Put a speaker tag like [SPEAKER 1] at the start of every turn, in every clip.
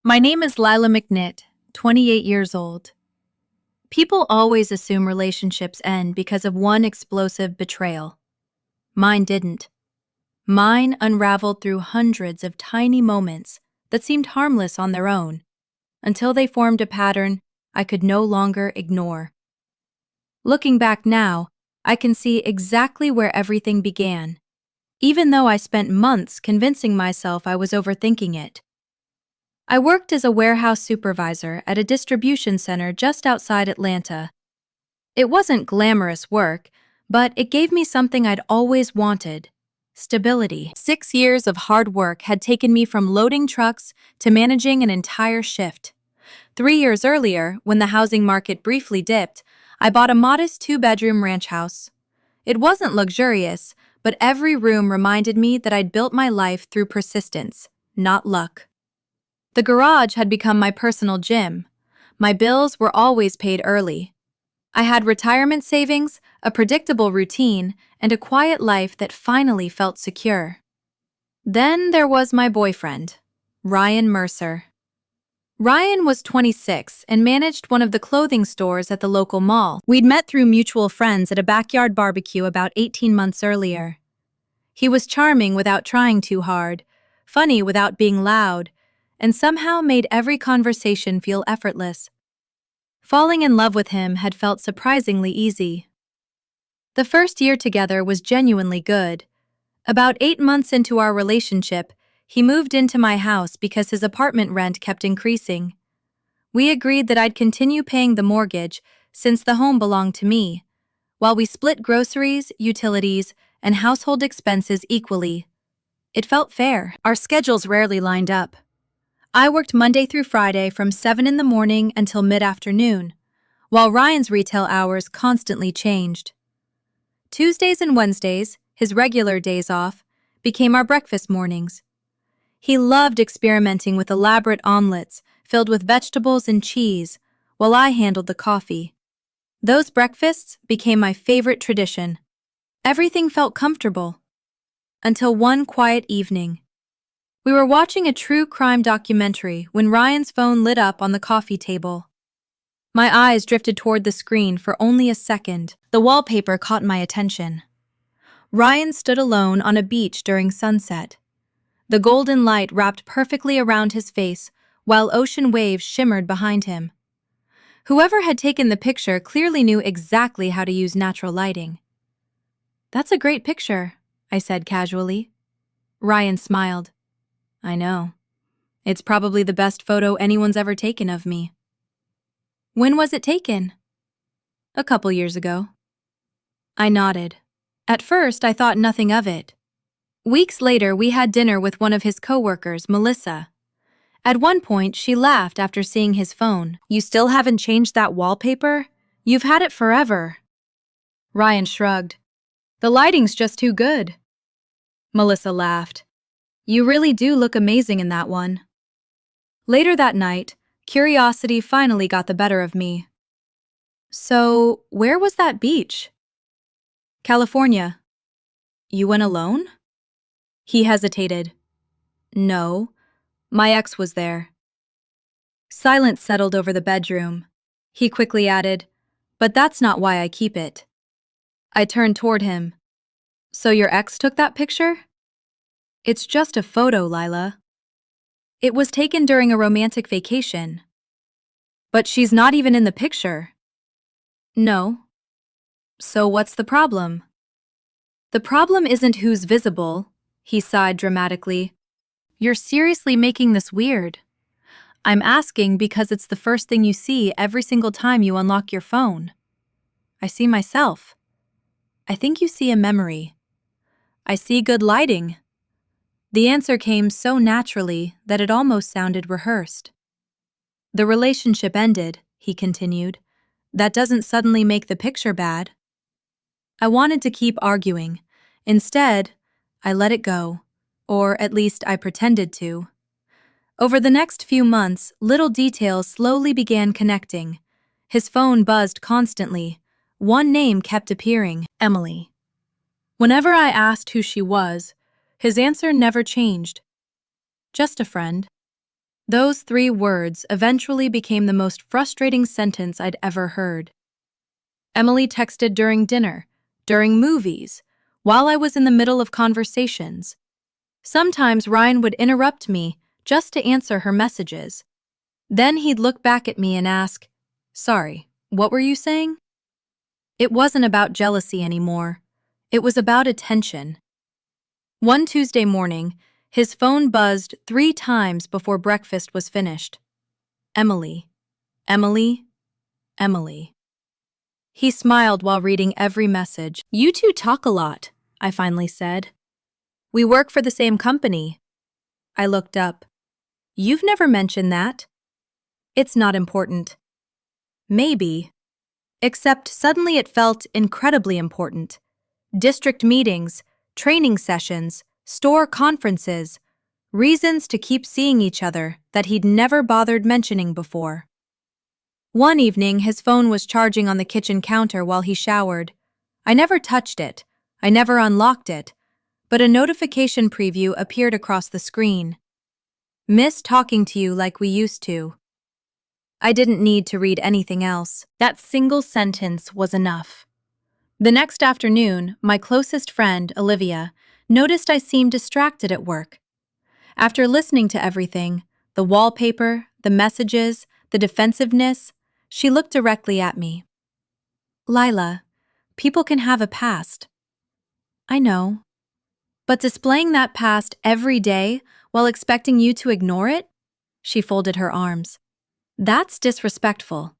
[SPEAKER 1] My name is Lila McNitt, 28 years old. People always assume relationships end because of one explosive betrayal. Mine didn't. Mine unraveled through hundreds of tiny moments that seemed harmless on their own, until they formed a pattern I could no longer ignore. Looking back now, I can see exactly where everything began, even though I spent months convincing myself I was overthinking it. I worked as a warehouse supervisor at a distribution center just outside Atlanta. It wasn't glamorous work, but it gave me something I'd always wanted: stability. 6 years of hard work had taken me from loading trucks to managing an entire shift. 3 years earlier, when the housing market briefly dipped, I bought a modest two-bedroom ranch house. It wasn't luxurious, but every room reminded me that I'd built my life through persistence, not luck. The garage had become my personal gym. My bills were always paid early. I had retirement savings, a predictable routine, and a quiet life that finally felt secure. Then there was my boyfriend, Ryan Mercer. Ryan was 26 and managed one of the clothing stores at the local mall. We'd met through mutual friends at a backyard barbecue about 18 months earlier. He was charming without trying too hard, funny without being loud, and somehow made every conversation feel effortless. Falling in love with him had felt surprisingly easy. The first year together was genuinely good. About 8 months into our relationship, he moved into my house because his apartment rent kept increasing. We agreed that I'd continue paying the mortgage since the home belonged to me, while we split groceries, utilities, and household expenses equally. It felt fair. Our schedules rarely lined up. I worked Monday through Friday from 7 in the morning until mid-afternoon, while Ryan's retail hours constantly changed. Tuesdays and Wednesdays, his regular days off, became our breakfast mornings. He loved experimenting with elaborate omelets filled with vegetables and cheese, while I handled the coffee. Those breakfasts became my favorite tradition. Everything felt comfortable. Until one quiet evening. We were watching a true crime documentary when Ryan's phone lit up on the coffee table. My eyes drifted toward the screen for only a second. The wallpaper caught my attention. Ryan stood alone on a beach during sunset. The golden light wrapped perfectly around his face, while ocean waves shimmered behind him. Whoever had taken the picture clearly knew exactly how to use natural lighting. "That's a great picture," I said casually. Ryan smiled. "I know. It's probably the best photo anyone's ever taken of me." "When was it taken?" "A couple years ago." I nodded. At first, I thought nothing of it. Weeks later, we had dinner with one of his coworkers, Melissa. At one point, she laughed after seeing his phone. "You still haven't changed that wallpaper? You've had it forever." Ryan shrugged. "The lighting's just too good." Melissa laughed. "You really do look amazing in that one." Later that night, curiosity finally got the better of me. "So, where was that beach?" "California." "You went alone?" He hesitated. "No, my ex was there." Silence settled over the bedroom. He quickly added, "But that's not why I keep it." I turned toward him. "So your ex took that picture?" "It's just a photo, Lila. It was taken during a romantic vacation." "But she's not even in the picture." "No." "So what's the problem?" "The problem isn't who's visible," he sighed dramatically. "You're seriously making this weird. I'm asking because it's the first thing you see every single time you unlock your phone." "I see myself." "I think you see a memory." "I see good lighting." The answer came so naturally that it almost sounded rehearsed. "The relationship ended," he continued. "That doesn't suddenly make the picture bad." I wanted to keep arguing. Instead, I let it go, or at least I pretended to. Over the next few months, little details slowly began connecting. His phone buzzed constantly. One name kept appearing: Emily. Whenever I asked who she was, his answer never changed. "Just a friend." Those 3 words eventually became the most frustrating sentence I'd ever heard. Emily texted during dinner, during movies, while I was in the middle of conversations. Sometimes Ryan would interrupt me just to answer her messages. Then he'd look back at me and ask, "Sorry, what were you saying?" It wasn't about jealousy anymore. It was about attention. One Tuesday morning, his phone buzzed 3 times before breakfast was finished. Emily, Emily, Emily. He smiled while reading every message. "You two talk a lot," I finally said. "We work for the same company." I looked up. "You've never mentioned that." "It's not important." "Maybe." Except suddenly it felt incredibly important. District meetings, training sessions, store conferences, reasons to keep seeing each other that he'd never bothered mentioning before. One evening, his phone was charging on the kitchen counter while he showered. I never touched it. I never unlocked it. But a notification preview appeared across the screen. "Miss talking to you like we used to." I didn't need to read anything else. That single sentence was enough. The next afternoon, my closest friend, Olivia, noticed I seemed distracted at work. After listening to everything, the wallpaper, the messages, the defensiveness, she looked directly at me. "Lila, people can have a past." "I know. But displaying that past every day while expecting you to ignore it?" She folded her arms. "That's disrespectful."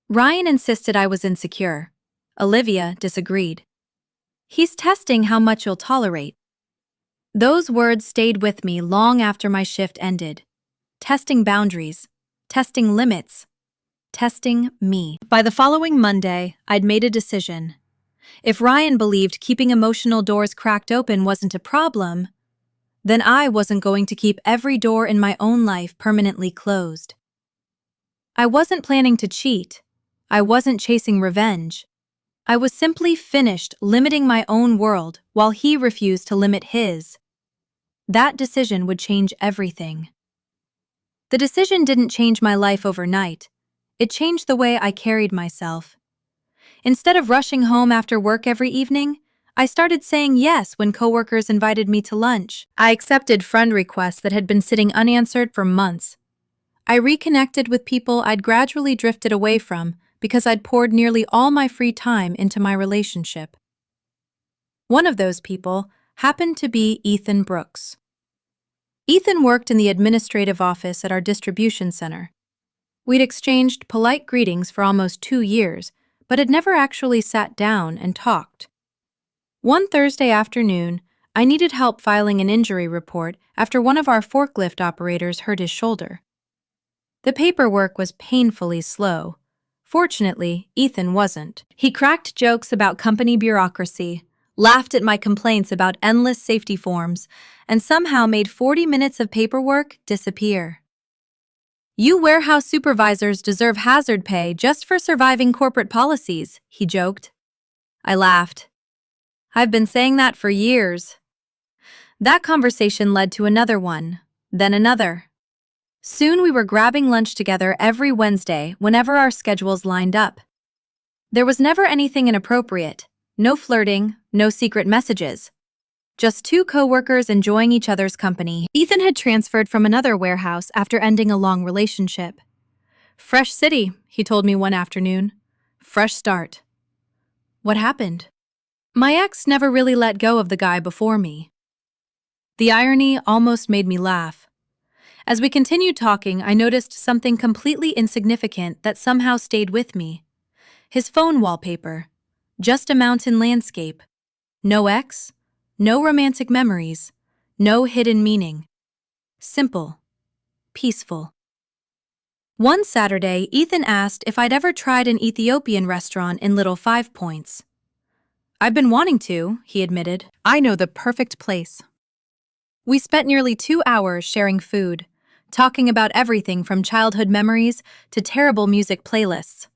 [SPEAKER 1] Ryan insisted I was insecure. Olivia disagreed. "He's testing how much you'll tolerate." Those words stayed with me long after my shift ended. Testing boundaries, testing limits, testing me. By the following Monday, I'd made a decision. If Ryan believed keeping emotional doors cracked open wasn't a problem, then I wasn't going to keep every door in my own life permanently closed. I wasn't planning to cheat. I wasn't chasing revenge. I was simply finished limiting my own world while he refused to limit his. That decision would change everything. The decision didn't change my life overnight. It changed the way I carried myself. Instead of rushing home after work every evening, I started saying yes when coworkers invited me to lunch. I accepted friend requests that had been sitting unanswered for months. I reconnected with people I'd gradually drifted away from because I'd poured nearly all my free time into my relationship. One of those people happened to be Ethan Brooks. Ethan worked in the administrative office at our distribution center. We'd exchanged polite greetings for almost 2 years, but had never actually sat down and talked. One Thursday afternoon, I needed help filing an injury report after one of our forklift operators hurt his shoulder. The paperwork was painfully slow. Fortunately, Ethan wasn't. He cracked jokes about company bureaucracy, laughed at my complaints about endless safety forms, and somehow made 40 minutes of paperwork disappear. "You warehouse supervisors deserve hazard pay just for surviving corporate policies," he joked. I laughed. "I've been saying that for years." That conversation led to another one, then another. Soon we were grabbing lunch together every Wednesday whenever our schedules lined up. There was never anything inappropriate, no flirting, no secret messages. Just 2 coworkers enjoying each other's company. Ethan had transferred from another warehouse after ending a long relationship. "Fresh city," he told me one afternoon. "Fresh start." What happened? My ex never really let go of the guy before me. The irony almost made me laugh. As we continued talking, I noticed something completely insignificant that somehow stayed with me. His phone wallpaper. Just a mountain landscape. No ex, no romantic memories, no hidden meaning. Simple. Peaceful. One Saturday, Ethan asked if I'd ever tried an Ethiopian restaurant in Little 5 Points. "I've been wanting to," he admitted. "I know the perfect place." We spent nearly 2 hours sharing food, talking about everything from childhood memories to terrible music playlists.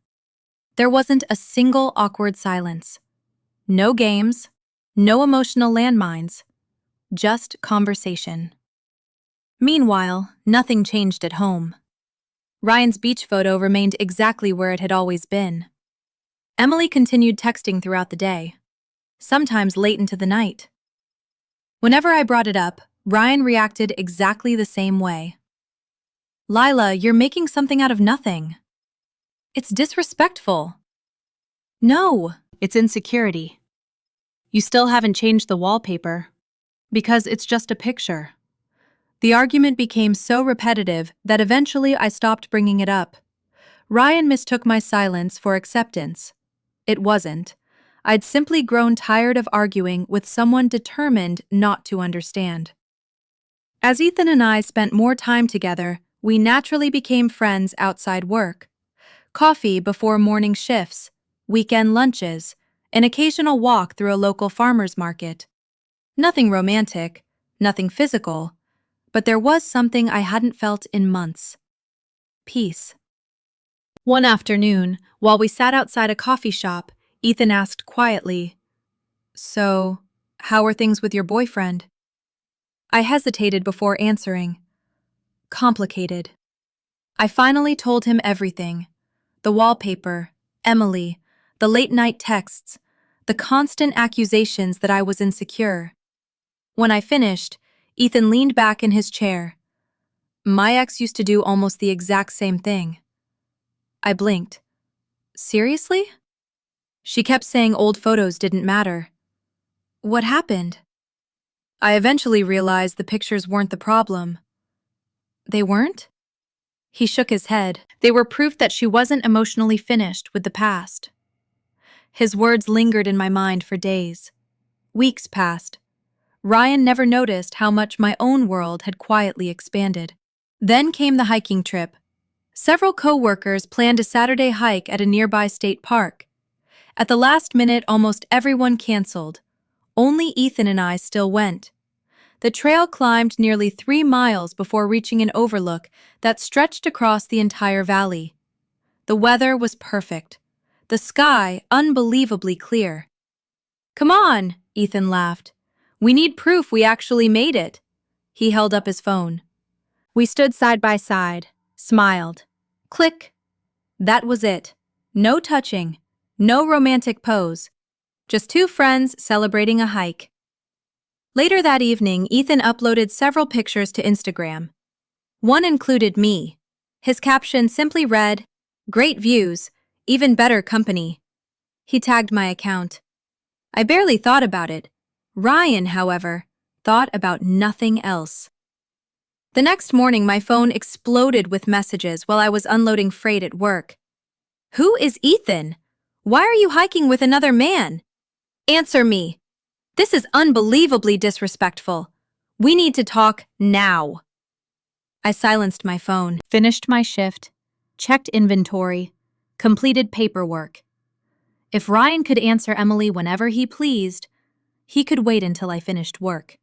[SPEAKER 1] There wasn't a single awkward silence. No games, no emotional landmines, just conversation. Meanwhile, nothing changed at home. Ryan's beach photo remained exactly where it had always been. Emily continued texting throughout the day, sometimes late into the night. Whenever I brought it up, Ryan reacted exactly the same way. "Lila, you're making something out of nothing. It's disrespectful." "No, it's insecurity. You still haven't changed the wallpaper. Because it's just a picture." The argument became so repetitive that eventually I stopped bringing it up. Ryan mistook my silence for acceptance. It wasn't. I'd simply grown tired of arguing with someone determined not to understand. As Ethan and I spent more time together, we naturally became friends outside work. Coffee before morning shifts, weekend lunches, an occasional walk through a local farmer's market. Nothing romantic, nothing physical, but there was something I hadn't felt in months. Peace. One afternoon, while we sat outside a coffee shop, Ethan asked quietly, "So, how are things with your boyfriend?" I hesitated before answering. Complicated. I finally told him everything. The wallpaper, Emily, the late-night texts, the constant accusations that I was insecure. When I finished, Ethan leaned back in his chair. "My ex used to do almost the exact same thing." I blinked. "Seriously?" "She kept saying old photos didn't matter." "What happened?" "I eventually realized the pictures weren't the problem." "They weren't?" He shook his head. "They were proof that she wasn't emotionally finished with the past." His words lingered in my mind for days. Weeks passed. Ryan never noticed how much my own world had quietly expanded. Then came the hiking trip. Several co-workers planned a Saturday hike at a nearby state park. At the last minute, almost everyone canceled. Only Ethan and I still went. The trail climbed nearly 3 miles before reaching an overlook that stretched across the entire valley. The weather was perfect. The sky unbelievably clear. "Come on," Ethan laughed. "We need proof we actually made it." He held up his phone. We stood side by side, smiled. Click. That was it. No touching, no romantic pose. Just two friends celebrating a hike. Later that evening, Ethan uploaded several pictures to Instagram. One included me. His caption simply read, "Great views, even better company." He tagged my account. I barely thought about it. Ryan, however, thought about nothing else. The next morning, my phone exploded with messages while I was unloading freight at work. "Who is Ethan? Why are you hiking with another man? Answer me. This is unbelievably disrespectful. We need to talk now." I silenced my phone, finished my shift, checked inventory, completed paperwork. If Ryan could answer Emily whenever he pleased, he could wait until I finished work.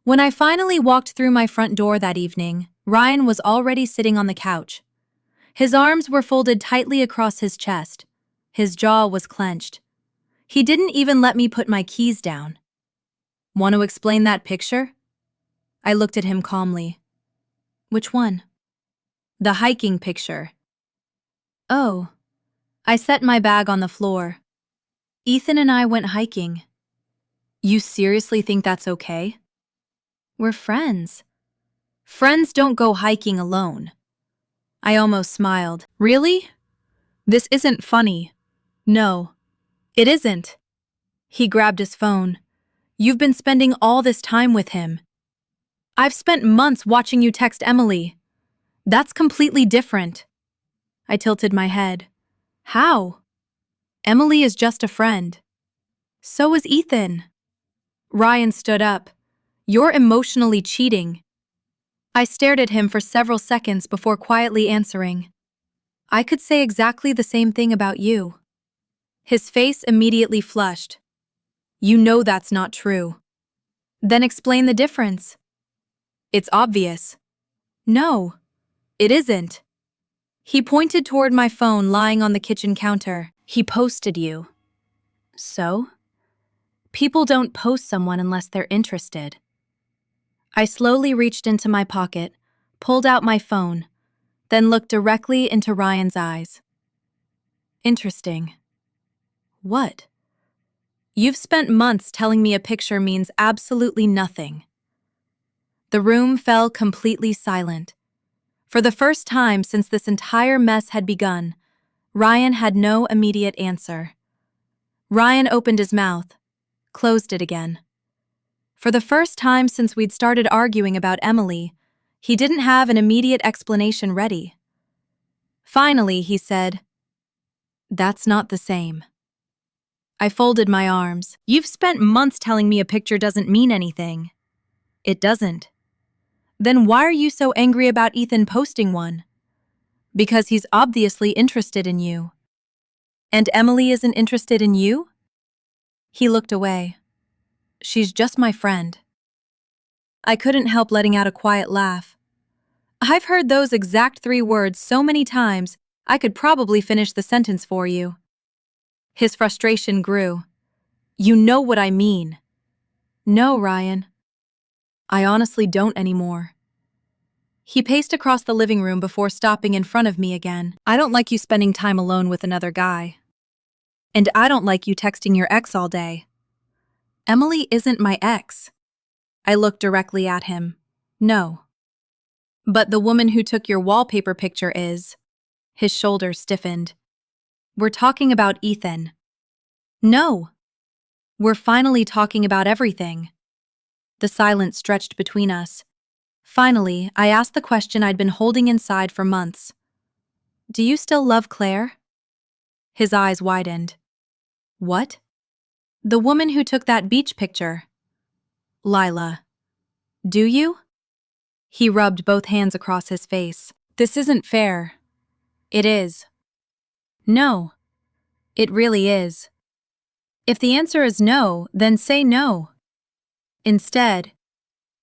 [SPEAKER 1] When I finally walked through my front door that evening, Ryan was already sitting on the couch. His arms were folded tightly across his chest. His jaw was clenched. He didn't even let me put my keys down. "Want to explain that picture?" I looked at him calmly. "Which one?" "The hiking picture." "Oh." I set my bag on the floor. "Ethan and I went hiking." "You seriously think that's okay?" "We're friends." "Friends don't go hiking alone." I almost smiled. "Really? This isn't funny." "No, it isn't." He grabbed his phone. "You've been spending all this time with him." "I've spent months watching you text Emily." "That's completely different." I tilted my head. "How?" "Emily is just a friend." "So is Ethan." Ryan stood up. "You're emotionally cheating." I stared at him for several seconds before quietly answering. "I could say exactly the same thing about you." His face immediately flushed. "You know that's not true." "Then explain the difference." "It's obvious." "No, it isn't." He pointed toward my phone lying on the kitchen counter. "He posted you." "So?" "People don't post someone unless they're interested." I slowly reached into my pocket, pulled out my phone, then looked directly into Ryan's eyes. Interesting. What? You've spent months telling me a picture means absolutely nothing. The room fell completely silent. For the first time since this entire mess had begun, Ryan had no immediate answer. Ryan opened his mouth, closed it again. For the first time since we'd started arguing about Emily, he didn't have an immediate explanation ready. Finally, he said, "That's not the same." I folded my arms. You've spent months telling me a picture doesn't mean anything. It doesn't. Then why are you so angry about Ethan posting one? Because he's obviously interested in you. And Emily isn't interested in you? He looked away. She's just my friend. I couldn't help letting out a quiet laugh. I've heard those exact 3 words so many times, I could probably finish the sentence for you. His frustration grew. You know what I mean. No, Ryan. I honestly don't anymore. He paced across the living room before stopping in front of me again. I don't like you spending time alone with another guy. And I don't like you texting your ex all day. Emily isn't my ex. I looked directly at him. No. But the woman who took your wallpaper picture is. His shoulders stiffened. We're talking about Ethan. No. We're finally talking about everything. The silence stretched between us. Finally, I asked the question I'd been holding inside for months. Do you still love Claire? His eyes widened. What? The woman who took that beach picture. Lila. Do you? He rubbed both hands across his face. This isn't fair. It is. No. It really is. If the answer is no, then say no. Instead,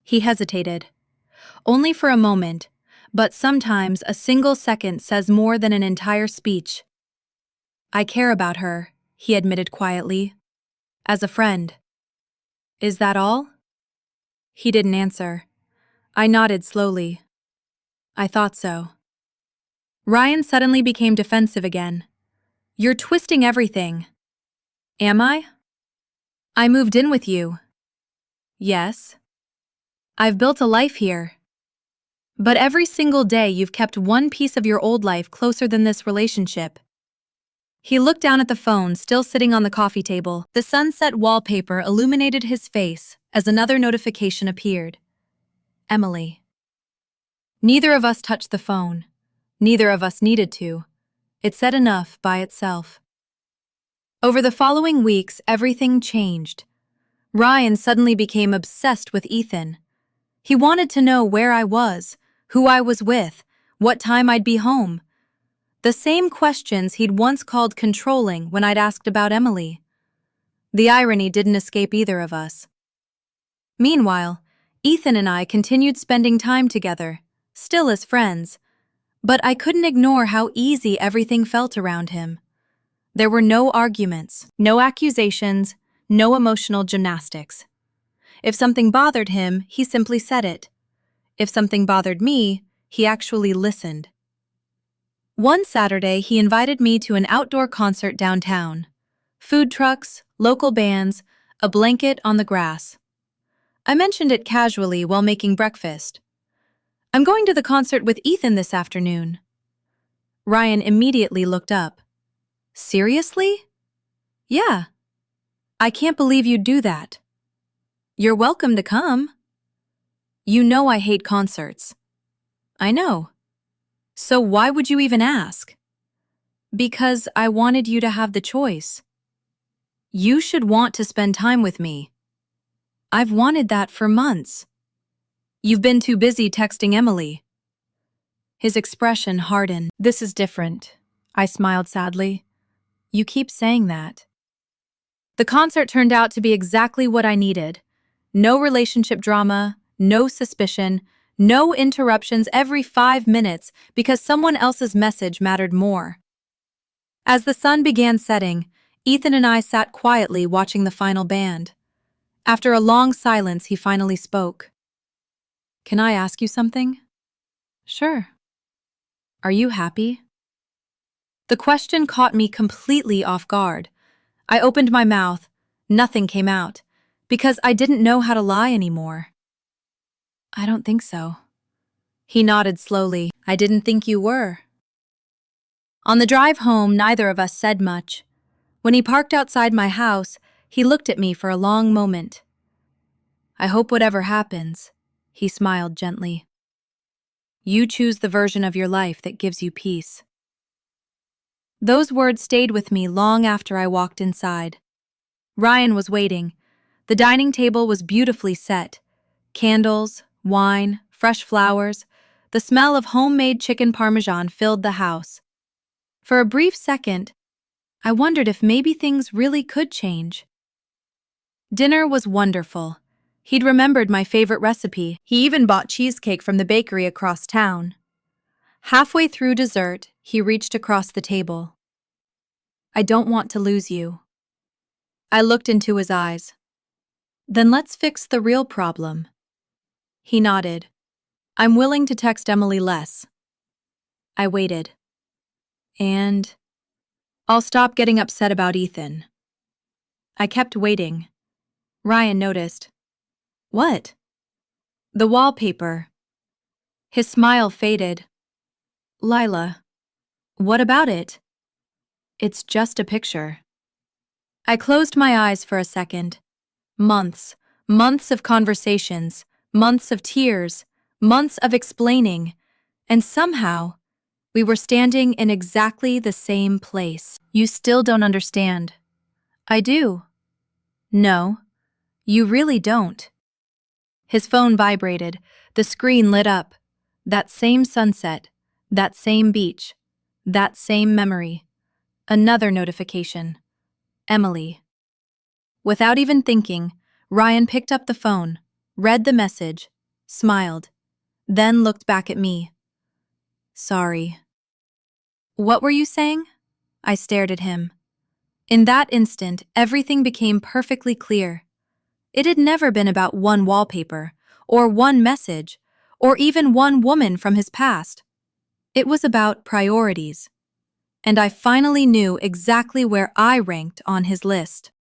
[SPEAKER 1] he hesitated. Only for a moment, but sometimes a single second says more than an entire speech. I care about her, he admitted quietly. As a friend. Is that all? He didn't answer. I nodded slowly. I thought so. Ryan suddenly became defensive again. You're twisting everything. Am I? I moved in with you. Yes. I've built a life here. But every single day you've kept one piece of your old life closer than this relationship. He looked down at the phone still sitting on the coffee table. The sunset wallpaper illuminated his face as another notification appeared. Emily. Neither of us touched the phone. Neither of us needed to. It said enough by itself. Over the following weeks, everything changed. Ryan suddenly became obsessed with Ethan. He wanted to know where I was, who I was with, what time I'd be home. The same questions he'd once called controlling when I'd asked about Emily. The irony didn't escape either of us. Meanwhile, Ethan and I continued spending time together, still as friends, but I couldn't ignore how easy everything felt around him. There were no arguments, no accusations, no emotional gymnastics. If something bothered him, he simply said it. If something bothered me, he actually listened. One Saturday, he invited me to an outdoor concert downtown. Food trucks, local bands, a blanket on the grass. I mentioned it casually while making breakfast. I'm going to the concert with Ethan this afternoon. Ryan immediately looked up. Seriously? Yeah. I can't believe you'd do that. You're welcome to come. You know I hate concerts. I know. So why would you even ask? Because I wanted you to have the choice. You should want to spend time with me. I've wanted that for months. You've been too busy texting Emily. His expression hardened. This is different. I smiled sadly. You keep saying that. The concert turned out to be exactly what I needed. No relationship drama, no suspicion, no interruptions every 5 minutes because someone else's message mattered more. As the sun began setting, Ethan and I sat quietly watching the final band. After a long silence, he finally spoke. Can I ask you something? Sure. Are you happy? The question caught me completely off guard. I opened my mouth. Nothing came out, because I didn't know how to lie anymore. I don't think so. He nodded slowly. I didn't think you were. On the drive home, neither of us said much. When he parked outside my house, he looked at me for a long moment. I hope whatever happens, he smiled gently. You choose the version of your life that gives you peace. Those words stayed with me long after I walked inside. Ryan was waiting. The dining table was beautifully set. Candles, wine, fresh flowers. The smell of homemade chicken parmesan filled the house. For a brief second, I wondered if maybe things really could change. Dinner was wonderful. He'd remembered my favorite recipe. He even bought cheesecake from the bakery across town. Halfway through dessert, he reached across the table. I don't want to lose you. I looked into his eyes. Then let's fix the real problem. He nodded. I'm willing to text Emily less. I waited. And I'll stop getting upset about Ethan. I kept waiting. Ryan noticed. What? The wallpaper. His smile faded. Lila, what about it? It's just a picture. I closed my eyes for a second. Months of conversations, months of tears, months of explaining, and somehow, we were standing in exactly the same place. You still don't understand. I do. No, you really don't. His phone vibrated. The screen lit up. That same sunset, that same beach, that same memory. Another notification. Emily. Without even thinking, Ryan picked up the phone, read the message, smiled, then looked back at me. Sorry. What were you saying? I stared at him. In that instant, everything became perfectly clear. It had never been about one wallpaper, or one message, or even one woman from his past. It was about priorities. And I finally knew exactly where I ranked on his list.